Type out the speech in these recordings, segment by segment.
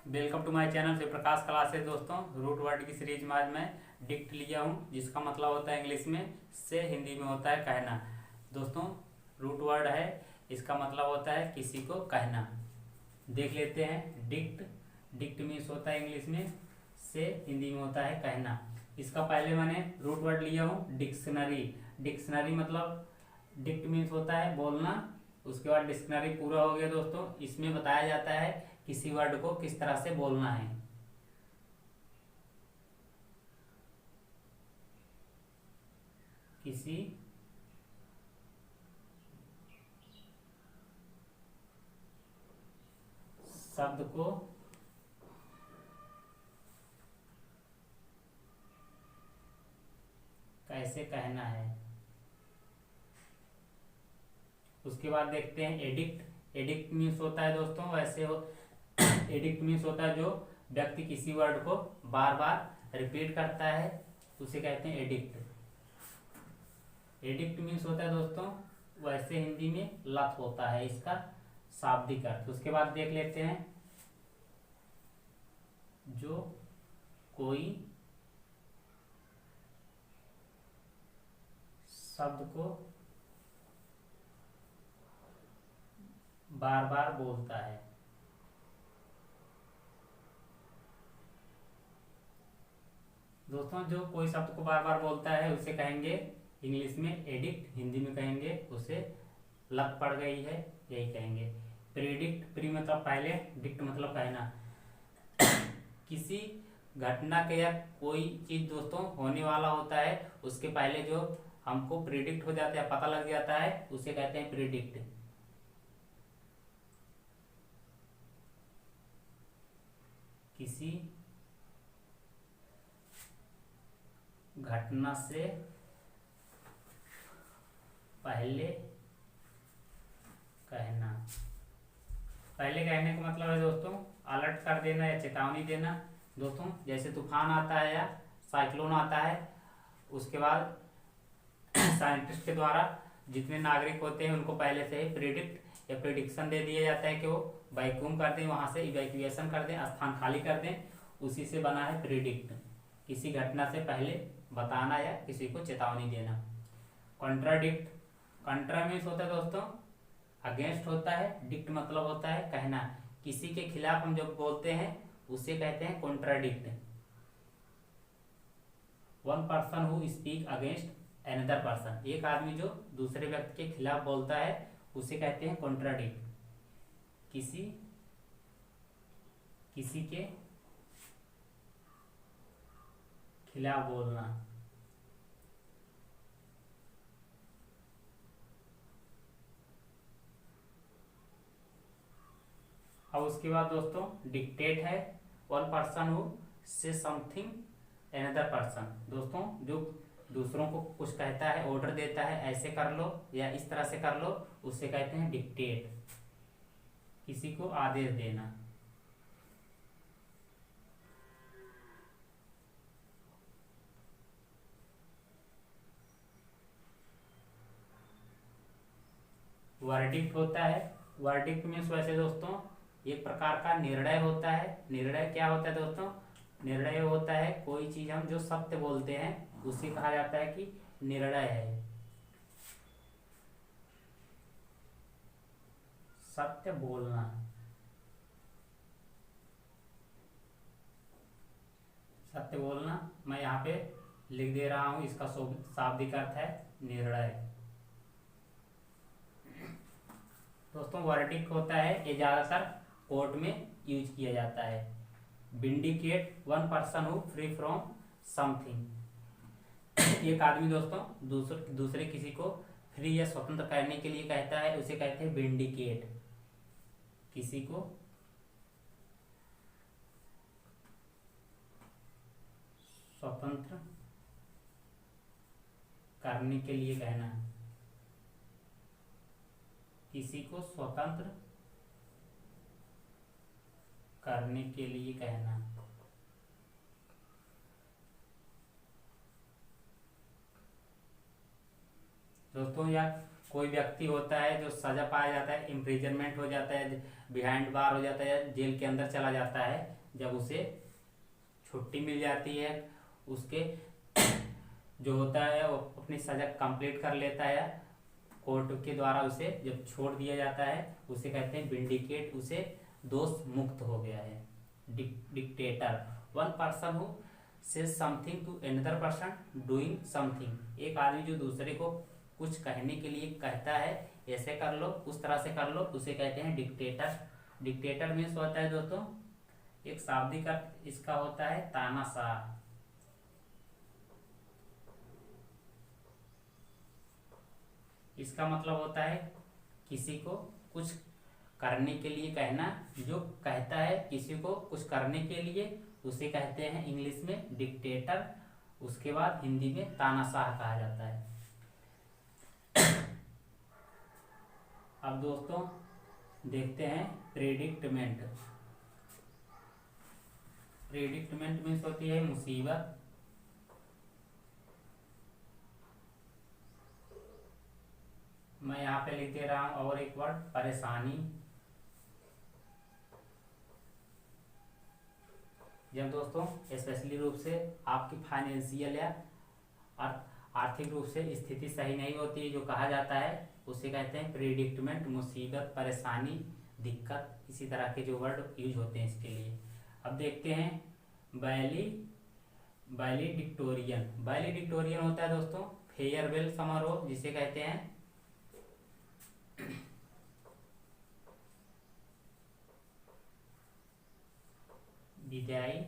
Welcome to my channel से प्रकाश classes. दोस्तों, root word की सीरीज में आज मैं डिक्ट लिया हूँ, जिसका मतलब होता है इंग्लिश में से, हिंदी में होता है कहना। दोस्तों, रूट वर्ड है, इसका मतलब होता है किसी को कहना। देख लेते हैं। डिक्ट डिक्ट मीन्स होता है इंग्लिश में से, हिंदी में होता है कहना। इसका पहले मैंने रूट वर्ड लिया हूँ डिक्शनरी। डिक्शनरी मतलब डिक्ट मीन्स होता है बोलना, उसके बाद डिक्शनरी पूरा हो गया। दोस्तों, इसमें बताया जाता है किसी वर्ड को किस तरह से बोलना है। किसी शब्द को कैसे कहना है। उसके बाद देखते हैं एडिक्ट। एडिक्ट मीन्स होता है दोस्तों वैसे हो एडिक्ट मीन्स होता है जो व्यक्ति किसी वर्ड को बार बार रिपीट करता है, उसे कहते हैं एडिक्ट। एडिक्ट मीन्स होता है दोस्तों वैसे हिंदी में लत होता है, इसका शाब्दिक अर्थ। उसके बाद देख लेते हैं जो कोई शब्द को बार बार बोलता है। दोस्तों, जो कोई शब्द को बार बार बोलता है उसे कहेंगे इंग्लिश में एडिक्ट, हिंदी में कहेंगे उसे लत पड़ गई है, यही कहेंगे। प्रीडिक्ट, प्री मतलब पहले, डिक्ट मतलब कहना। किसी घटना के या कोई चीज दोस्तों होने वाला होता है, उसके पहले जो हमको प्रिडिक्ट हो जाता है, पता लग जाता है, उसे कहते हैं प्रिडिक्ट। किसी घटना से पहले कहना। पहले कहने का मतलब है दोस्तों अलर्ट कर देना या चेतावनी देना। दोस्तों, जैसे तूफान आता है या साइक्लोन आता है, उसके बाद साइंटिस्ट के द्वारा जितने नागरिक होते हैं उनको पहले से ही प्रिडिक्ट या प्रिडिक्शन दे दिया जाता है कि वो वैक्यूम कर दें, वहां से इवैक्यूएशन कर दें, स्थान खाली कर दें। उसी से बना है प्रिडिक्ट, किसी घटना से पहले बताना या किसी को चेतावनी देना। कॉन्ट्राडिक्ट, कॉन्ट्रा मीन्स होता है दोस्तों अगेंस्ट होता है, डिक्ट मतलब होता है कहना। किसी के खिलाफ हम जब बोलते हैं उसे कहते हैं contradict. One person who speak against another person, एक आदमी जो दूसरे व्यक्ति के खिलाफ बोलता है उसे कहते हैं कॉन्ट्राडिक्ट। किसी के खिलाफ बोलना। अब उसके बाद दोस्तों डिक्टेट है, वन पर्सन हु से समथिंग अनदर पर्सन। दोस्तों, जो दूसरों को कुछ कहता है, ऑर्डर देता है, ऐसे कर लो या इस तरह से कर लो, उसे कहते हैं डिक्टेट, किसी को आदेश देना। वर्डिक्ट होता है। वर्डिक्ट मीन्स वैसे दोस्तों एक प्रकार का निर्णय होता है। निर्णय क्या होता है दोस्तों? निर्णय होता है कोई चीज हम जो सत्य बोलते हैं उसे कहा जाता है कि निर्णय है। सत्य बोलना। सत्य बोलना मैं यहाँ पे लिख दे रहा हूं, इसका शाब्दिक अर्थ है निर्णय। दोस्तों, वर्डिक्ट होता है, ये ज्यादातर कोर्ट में यूज किया जाता है। Vindicate, one person who free from something. एक आदमी दोस्तों दूसरे किसी को फ्री या स्वतंत्र करने के लिए कहता है, उसे कहते हैं विंडिकेट, किसी को स्वतंत्र करने के लिए कहना। किसी को स्वतंत्र करने के लिए कहना। दोस्तों, या कोई व्यक्ति होता है जो सजा पाया जाता है, इम्प्रिजनमेंट हो जाता है, बिहाइंड बार हो जाता है, जेल के अंदर चला जाता है, जब उसे छुट्टी मिल जाती है, उसके जो होता है वो अपनी सजा कंप्लीट कर लेता है, कोर्ट के द्वारा उसे जब छोड़ दिया जाता है, उसे कहते हैं विंडिकेट, उसे दोष मुक्त हो गया है। Dictator, one person who says something to another person doing something, एक आदमी जो दूसरे को कुछ कहने के लिए कहता है, ऐसे कर लो, उस तरह से कर लो, उसे कहते हैं डिक्टेटर। डिक्टेटर मीन्स होता है दोस्तों, एक शाब्दिक अर्थ इसका होता है तानाशाह। इसका मतलब होता है किसी को कुछ करने के लिए कहना, जो कहता है किसी को कुछ करने के लिए उसे कहते हैं इंग्लिश में डिक्टेटर, उसके बाद हिंदी में तानाशाह कहा जाता है। अब दोस्तों देखते हैं प्रेडिक्टमेंट। प्रेडिक्टमेंट मीन्स होती है मुसीबत। मैं यहाँ पे लिख दे रहा हूं और एक वर्ड परेशानी। जब दोस्तों स्पेशली रूप से आपकी फाइनेंशियल या आर्थिक रूप से स्थिति सही नहीं होती है, जो कहा जाता है उसे कहते हैं प्रेडिक्टमेंट, मुसीबत, परेशानी, दिक्कत, इसी तरह के जो वर्ड यूज होते हैं इसके लिए। अब देखते हैं वैलिडिक्टोरियन। वैलिडिक्टोरियन होता है दोस्तों फेयरवेल समारोह, जिसे कहते हैं विदाई।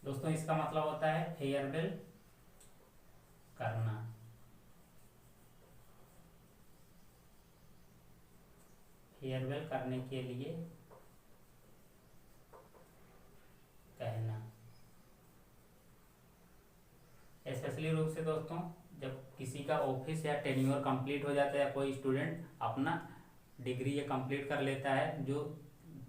दोस्तों इसका मतलब होता है फेयरवेल करना। फेयरवेल करने के लिए कहना। स्पेशली रूप से दोस्तों जब किसी का ऑफिस या टेन्योर कंप्लीट हो जाता है, या कोई स्टूडेंट अपना डिग्री ये कंप्लीट कर लेता है, जो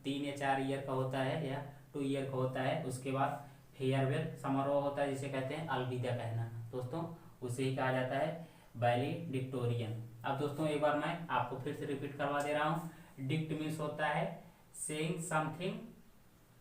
3 या 4 ईयर का होता है या 2 ईयर का होता है, उसके बाद फेयरवेल समारोह होता है, जिसे कहते हैं अलविदा कहना। दोस्तों उसे ही कहा जाता है वैलिडिक्टोरियन। अब दोस्तों एक बार मैं आपको फिर से रिपीट करवा दे रहा हूँ। डिक्ट मीन्स होता है saying something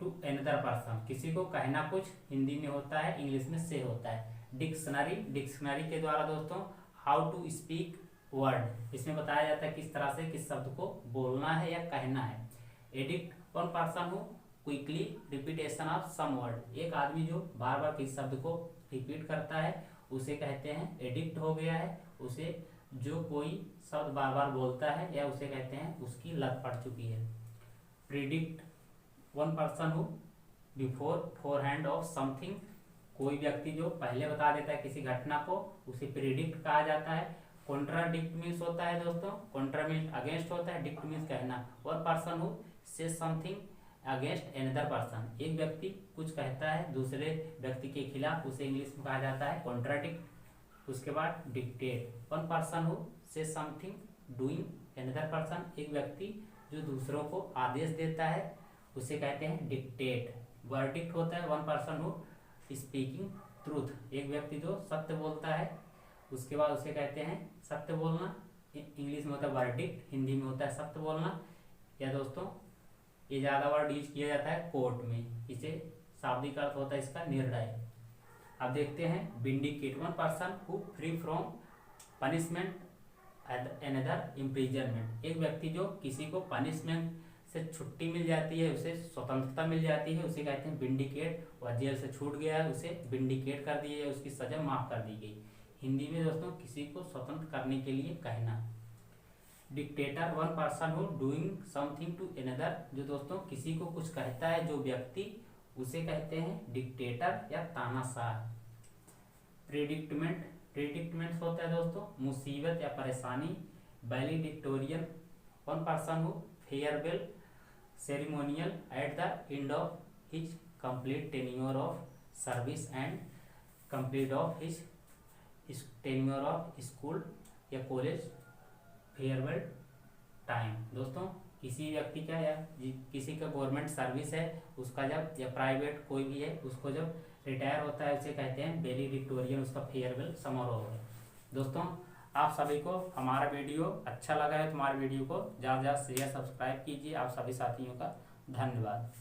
to another person, किसी को कहना कुछ, हिंदी में होता है, इंग्लिश में से होता है। डिक्शनरी के द्वारा दोस्तों हाउ टू स्पीक वर्ड, इसमें बताया जाता है किस तरह से किस शब्द को बोलना है या कहना है। Addict, one person who quickly repetition of some word, एक आदमी जो बार बार किसी शब्द को रिपीट करता है उसे कहते हैं एडिक्ट हो गया है। उसे जो कोई शब्द बार बार बोलता है या उसे कहते हैं उसकी लत पड़ चुकी है। Predict, one person who before forehand of something, कोई व्यक्ति जो पहले बता देता है किसी घटना को, उसे प्रिडिक्ट कहा जाता है। कॉन्ट्राडिक्ट मीन्स होता है दोस्तों, कॉन्ट्रा मीन्स अगेंस्ट होता है, डिक्ट मीन्स कहना। वन पर्सन हु से समथिंग अगेंस्ट अनदर पर्सन, एक व्यक्ति कुछ कहता है दूसरे व्यक्ति के खिलाफ, उसे इंग्लिश में कहा जाता है कॉन्ट्राडिक्ट। उसके बाद डिक्टेट, वन पर्सन हु से समथिंग डूइंग अनदर पर्सन, एक व्यक्ति जो दूसरों को आदेश देता है उसे कहते हैं डिक्टेट। वर्डिक्ट होता है one person who speaking truth, एक व्यक्ति जो सत्य बोलता है, उसके बाद उसे कहते हैं सत्य बोलना, इंग्लिश में होता है वर्डिक्ट, हिंदी में होता है सत्य बोलना। या दोस्तों ये ज़्यादा वर्ड यूज किया जाता है कोर्ट में, इसे शाब्दिक अर्थ होता है इसका निर्णय। अब देखते हैं vindicate, one person who free from punishment another imprisonment, एक व्यक्ति जो किसी को पनिशमेंट से छुट्टी मिल जाती है, उसे स्वतंत्रता मिल जाती है, उसे कहते हैं विंडिकेट। वह जेल से छूट गया है, उसे विंडिकेट कर दिया है, उसकी सजा माफ कर दी गई। हिंदी में दोस्तों किसी को स्वतंत्र करने के लिए कहना। Dictator, one person who doing something to another, जो दोस्तों किसी को कुछ कहता है जो व्यक्ति, उसे कहते हैं डिक्टेटर या तानाशाह। प्रेडिक्टमेंट होता है दोस्तों मुसीबत या परेशानी। Valedictorian, one person who farewell ceremonial at the end of his complete tenure of service and complete of his tenure of school या कॉलेज फेयरवेल टाइम। दोस्तों किसी व्यक्ति का या किसी का गवर्नमेंट सर्विस है उसका जब, या प्राइवेट कोई भी है उसको जब रिटायर होता है उसे कहते हैं वैली विक्टोरियन, उसका फेयरवेल समारोह है। दोस्तों आप सभी को हमारा वीडियो अच्छा लगा है तो हमारे वीडियो को ज़्यादा से ज़्यादा शेयर सब्सक्राइब कीजिए। आप सभी साथियों का धन्यवाद।